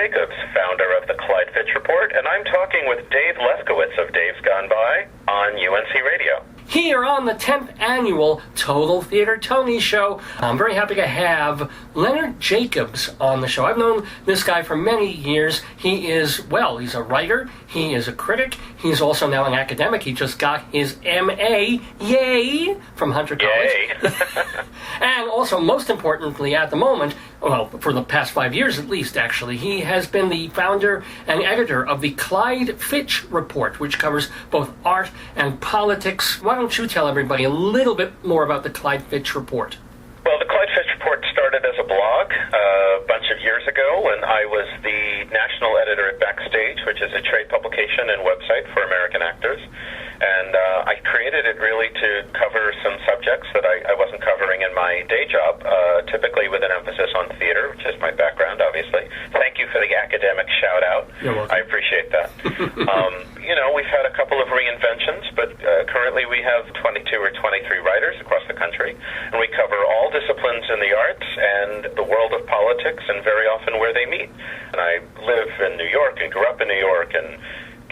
Jacobs, founder of the Clyde Fitch Report, and I'm talking with Dave Lefkowitz of Dave's Gone By on UNC Radio. Here on the 10th annual Total Theater Tony Show, I'm very happy to have Leonard Jacobs on the show. I've known this guy for many years. He is, well, he's a writer, he is a critic, he's also now an academic. He just got his M.A., yay, from Hunter College. And also, most importantly, at the moment, well, for the past 5 years at least, actually, he has been the founder and editor of the Clyde Fitch Report, which covers both art and politics. Why don't you tell everybody a little bit more about the Clyde Fitch Report? Well, the Clyde Fitch Report started as a blog a bunch of years ago when I was the national editor at Backstage, which is a trade publication and website for American actors. And I created it really to cover some subjects that I wasn't covering in my day job, typically with an emphasis on theater, which is my background, obviously. Thank you for the academic shout-out. You're welcome. I appreciate that. We've had a couple of reinventions, but currently we have 22 or 23 writers across the country, and we cover all disciplines in the arts and the world of politics, and very often where they meet. And I live in New York and grew up in New York and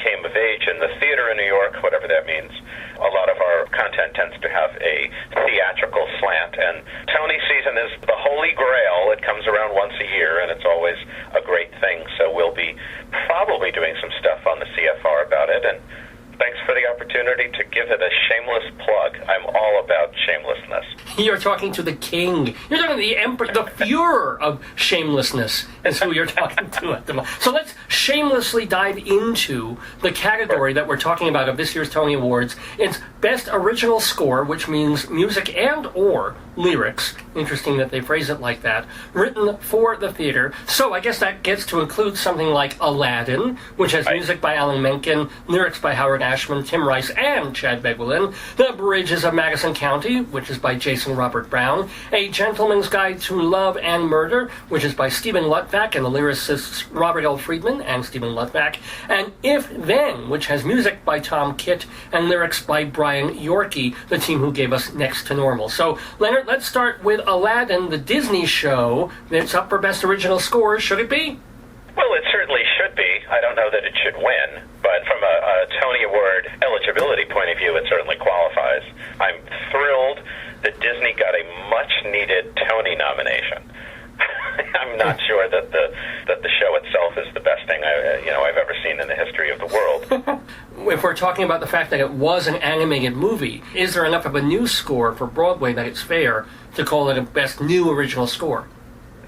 came of age in the theater in New York, whatever that means. A lot of our content tends to have a theatrical slant, and Tony season is the holy grail. It comes around once a year, and it's always a great thing, so we'll be probably doing some stuff on the CFR about it, and thanks for the opportunity to give it a shameless plug. I'm all about shamelessness. You're talking to the king. You're talking to the emperor, the Fuhrer of shamelessness is who you're talking to at the moment. So let's shamelessly dive into the category that we're talking about of this year's Tony Awards. It's Best Original Score, which means music and or lyrics. Interesting that they phrase it like that. Written for the theater. So I guess that gets to include something like Aladdin, which has music by Alan Menken, lyrics by Howard Ashman, Tim Rice, and Chad Begwelin. The Bridges of Madison County, which is by Jason Robert Brown. A Gentleman's Guide to Love and Murder, which is by Stephen Luttvack and the lyricists Robert L. Friedman and Stephen Luttvack. And If Then, which has music by Tom Kitt and lyrics by Brian Yorkie, the team who gave us Next to Normal. So, Leonard, let's start with Aladdin, the Disney show. It's up for Best Original Score. Should it be? Well, it certainly should be. I don't know that it should win, but from a Tony Award eligibility point of view, it certainly qualifies. I'm thrilled that Disney got a much-needed Tony nomination. I'm not sure that the show itself is the best thing I've ever seen in the history of the world. If we're talking about the fact that it was an animated movie, is there enough of a new score for Broadway that it's fair to call it a Best New Original Score?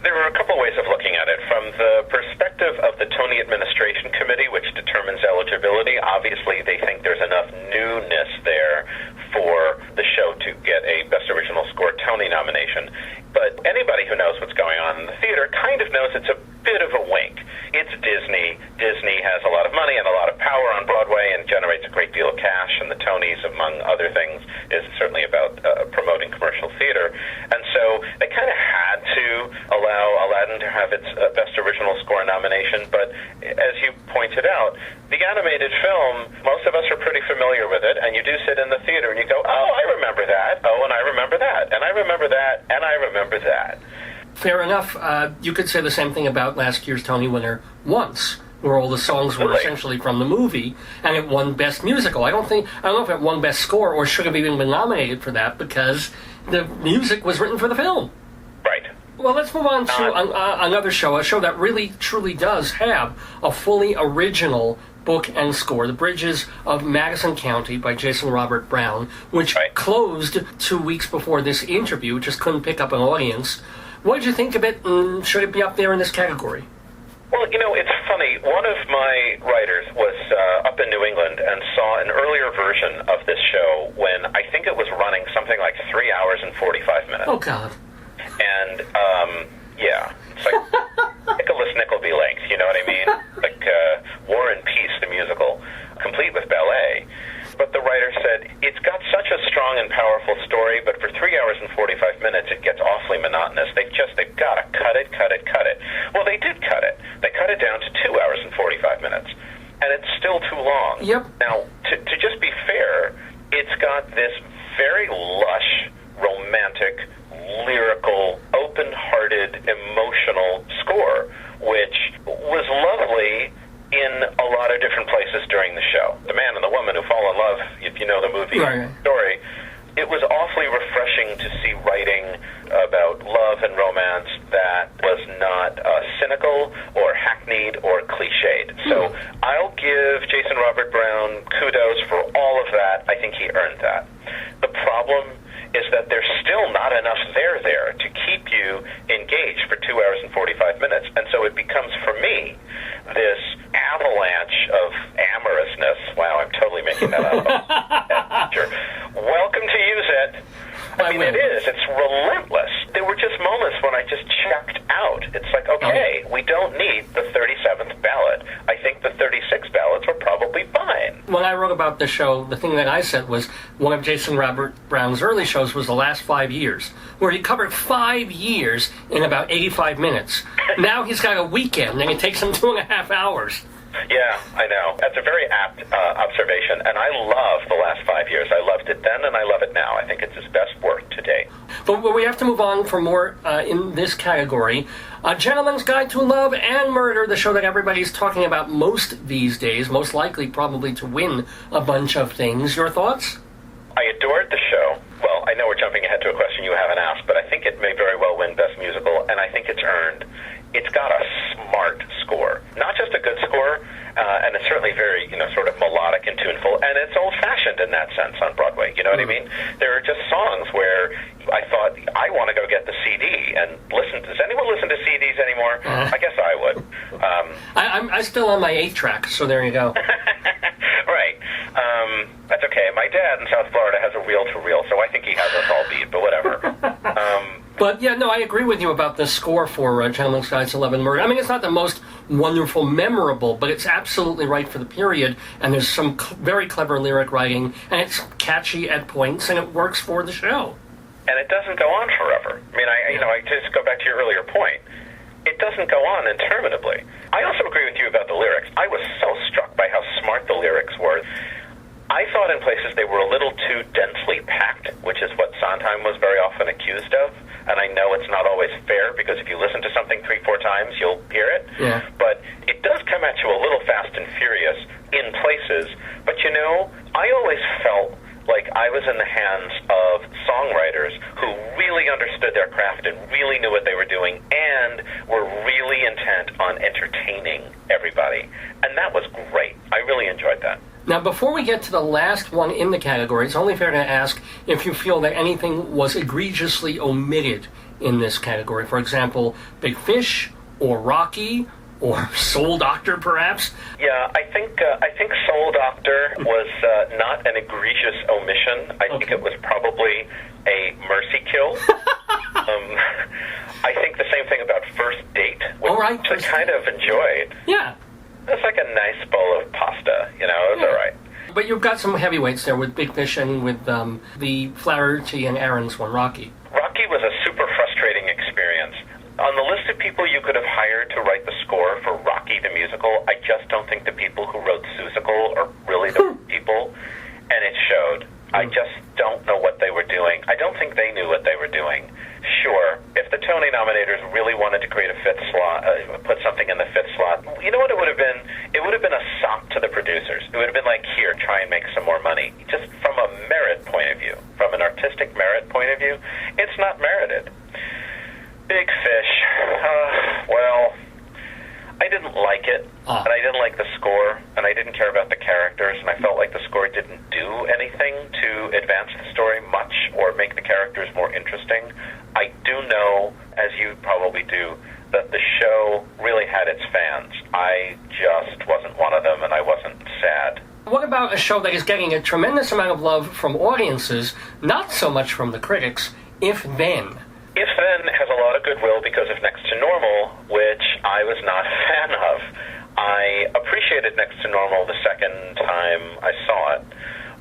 There are a couple ways of looking at it. From the perspective of the Tony Administration Committee, which determines eligibility, obviously they think there's enough newness there for the show to get a Best Original Score Tony nomination. But anybody who knows what's going on in the theater kind of knows it's a bit of a wink. It's Disney. Disney has a lot of money and a lot of power on Broadway and generates a great deal of cash, and the Tonys, among other things, is certainly about promoting commercial theater. And so they kind of had to allow Aladdin to have its Best Original Score nomination, but as you pointed out, the animated film, most of us are pretty familiar with it, and you do sit in the theater and you go, oh, I remember that, oh, and I remember that, and I remember that, and I remember that. Fair enough. You could say the same thing about last year's Tony winner, Once, where all the songs were essentially from the movie, and it won Best Musical. I don't know if it won Best Score, or should have even been nominated for that, because the music was written for the film. Right. Well, let's move on to another show, a show that really, truly does have a fully original book and score, The Bridges of Madison County by Jason Robert Brown, which closed 2 weeks before this interview, just couldn't pick up an audience. What did you think of it, and should it be up there in this category? Well, it's funny. One of my writers was up in New England and saw an earlier version of this show when I think it was running something like 3 hours and 45 minutes. Oh, God. And, it's like Nicholas Nickleby length, you know what I mean? Like War and Peace, the musical, complete with ballet. But the writer said, it's got such a strong and powerful story, but for 3 hours and 45 minutes, it gets awfully monotonous. They've got to cut it. Well, they did cut it. They cut it down to 2 hours and 45 minutes. And it's still too long. Yep. Now, to just be fair, it's got this very lush, romantic, lyrical, open-hearted, emotional score, which was the story, it was awfully refreshing to see writing about love and romance that was not cynical or hackneyed or cliched. So I'll give Jason Robert Brown kudos for all of that. I think he earned that. The problem is that there's still not enough there to keep you engaged for 2 hours and 45 minutes. And so it becomes, for me, this avalanche of amorousness. Wow, I'm totally making that up. Sure. Welcome to use it. I mean, it is. It's relentless. There were just moments when I just checked out. It's like, okay, we don't need the 37th ballad. I think the 36 ballads were probably fine. When I wrote about the show, the thing that I said was one of Jason Robert Brown's early shows was the last 5 years, where he covered 5 years in about 85 minutes. Now he's got a weekend, and it takes him 2.5 hours. Yeah, I know. That's a very apt observation, and I love the last 5 years. I loved it then, and I love it now. I think it's his best work to date. But we have to move on for more in this category. A Gentleman's Guide to Love and Murder, the show that everybody's talking about most these days, most likely probably to win a bunch of things. Your thoughts? I adored the show. Well, I know we're jumping ahead to a question you haven't asked, but I think it may very well win Best Musical, and I think it's earned. It's got a smart score. Not just a good score, and it's certainly very, sort of melodic and tuneful, and it's old-fashioned in that sense on Broadway. You know what I mean? There are just songs where I thought, I want to go get the CD and listen. Does anyone listen to CDs anymore? I guess I would. I'm still on my 8-track, so there you go. Right. That's okay. My dad in South Florida has a reel-to-reel, so I think he has us all beat, but whatever. But, yeah, no, I agree with you about the score for Gentleman's Guide to Love and Murder. I mean, it's not the most wonderful, memorable, but it's absolutely right for the period, and there's some very clever lyric writing, and it's catchy at points, and it works for the show. And it doesn't go on forever. I mean, I just go back to your earlier point. It doesn't go on interminably. I also agree with you about the lyrics. I was so struck by how smart the lyrics were. I thought in places they were a little too densely packed, which is what Sondheim was very often accused of. And I know it's not always fair, because if you listen to something 3-4 times, you'll hear it. Yeah. But it does come at you a little fast and furious in places. But, I always felt like I was in the hands of songwriters who really understood their craft and really knew what they were doing and were really intent on entertaining everybody. And that was great. I really enjoyed that. Now, before we get to the last one in the category, it's only fair to ask if you feel that anything was egregiously omitted in this category. For example, Big Fish, or Rocky, or Soul Doctor, perhaps? Yeah, I think Soul Doctor was not an egregious omission. I think it was probably a mercy kill. I think the same thing about First Date, which I kind of enjoyed. Yeah. It's like a nice bowl of pasta, it was all right. But you've got some heavyweights there with Big Fish and with the Flaherty and Aaron's one, Rocky. Rocky was a super frustrating experience. On the list of people you could have hired to write the score for Rocky the Musical, I just don't think the people who wrote Seussical are really the people, and it showed. I just don't know what they were doing. I don't think they knew what they were doing. Sure, if the Tony nominators really wanted to create a fifth slot, put something in the fifth slot, you know what it would have been? It would have been a sop to the producers. It would have been like, here, try and make some more money. Just from a merit point of view, from an artistic merit point of view, it's not merited. Big Fish, well, I didn't like it, and I didn't like the score, and I didn't care about the characters, and I felt like the score didn't do anything to advance the story much or make the characters more interesting. I do know, as you probably do, that the show really had its fans. I just wasn't one of them, and I wasn't sad. What about a show that is getting a tremendous amount of love from audiences, not so much from the critics, If Then? If Then has a lot of goodwill because of Next to Normal, which I was not a fan of. I appreciated Next to Normal the second time I saw it,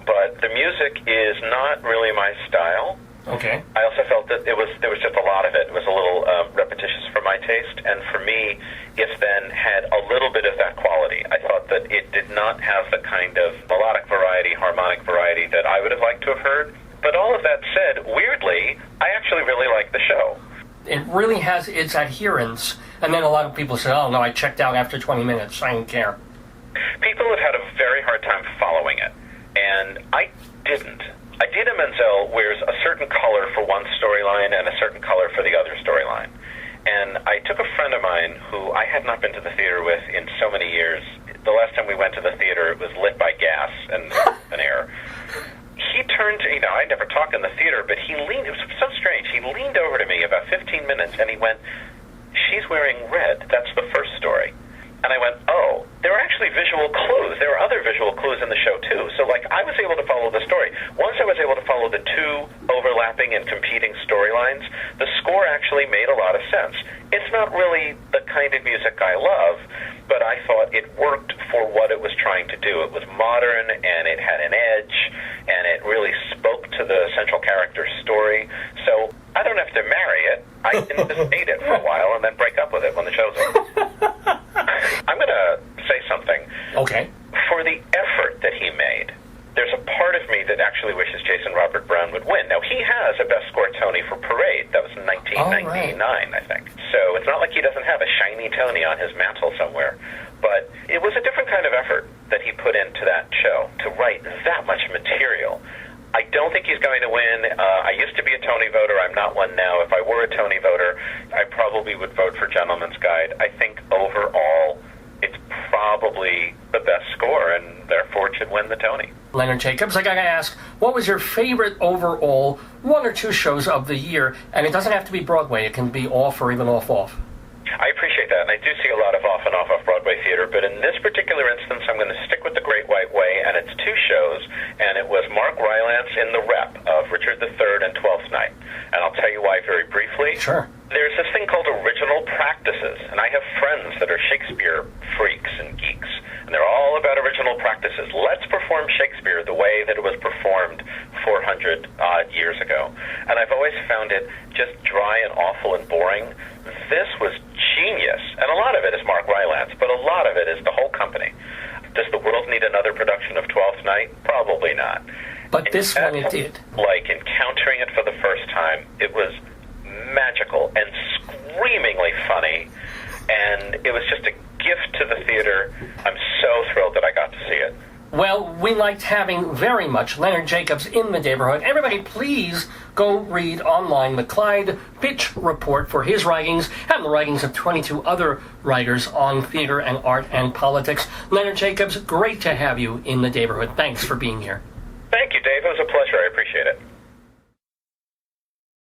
but the music is not really my style. Okay. I also felt that there was just a lot of it. It was a little repetitious for my taste, and for me, If Then had a little bit of that quality. I thought that it did not have the kind of melodic variety, harmonic variety that I would have liked to have heard. But all of that said, weirdly, I actually really liked the show. It really has its adherents, and then a lot of people say, oh, no, I checked out after 20 minutes. I don't care. People have had a very hard time following it, and I didn't. Idina Menzel wears a certain color for one storyline and a certain color for the other storyline. And I took a friend of mine who I had not been to the theater with in so many years. The last time we went to the theater, it was lit by gas and an air. He turned, I never talked in the theater, but it was so strange. He leaned over to me about 15 minutes and he went, "She's wearing red. That's the first story." And I went, "Oh, there are actually visual clues. There are other visual clues in the show, too." So, I was able to follow the story. Once I was able to follow the two overlapping and competing storylines, the score actually made a lot of sense. It's not really the kind of music I love, but I thought it worked for what it was trying to do. It was modern, and it had an edge, and it really spoke to the central character's story. So, I don't have to marry it. I can just date it for a while and then break up with it when the show's over. I'm going to say something. Okay. For the effort that he made, there's a part of me that actually wishes Jason Robert Brown would win. Now, he has a Best Score Tony for Parade. That was in 1999, I think. So it's not like he doesn't have a shiny Tony on his mantle somewhere. But it was a different kind of effort that he put into that show to write that much material. I don't think he's going to win. I used to be a Tony voter. I'm not one now. If I were a Tony voter, I probably would vote for Gentleman's Guide. I think overall, it's probably the best score, and therefore it should win the Tony. Leonard Jacobs, I gotta ask, what was your favorite overall one or two shows of the year? And it doesn't have to be Broadway. It can be off or even off. I appreciate that, and I do see a lot of off and off-Broadway theater, but in this particular instance, I'm going to stick with The Great White Way, and it's two shows, and it was Mark Rylance in the rep of Richard III and Twelfth Night. And I'll tell you why very briefly. Sure. There's this thing called original practices, and I have friends that are Shakespeare freaks and geeks, and they're all about original practices. Let's perform Shakespeare the way that it was performed 400-odd years ago. And I've always found it just dry and awful and boring. This was genius, and a lot of it is Mark Rylance, but a lot of it is the whole company. Does the world need another production of Twelfth Night? Probably not. But this one it did. Like encountering it for the first time, it was magical and screamingly funny, and it was just a gift to the theater. I'm so thrilled that I got to see it. Well, we liked having very much Leonard Jacobs in the neighborhood. Everybody, please go read online the Clyde Pitch Report for his writings and the writings of 22 other writers on theater and art and politics. Leonard Jacobs, great to have you in the neighborhood. Thanks for being here. Thank you, Dave. It was a pleasure. I appreciate it.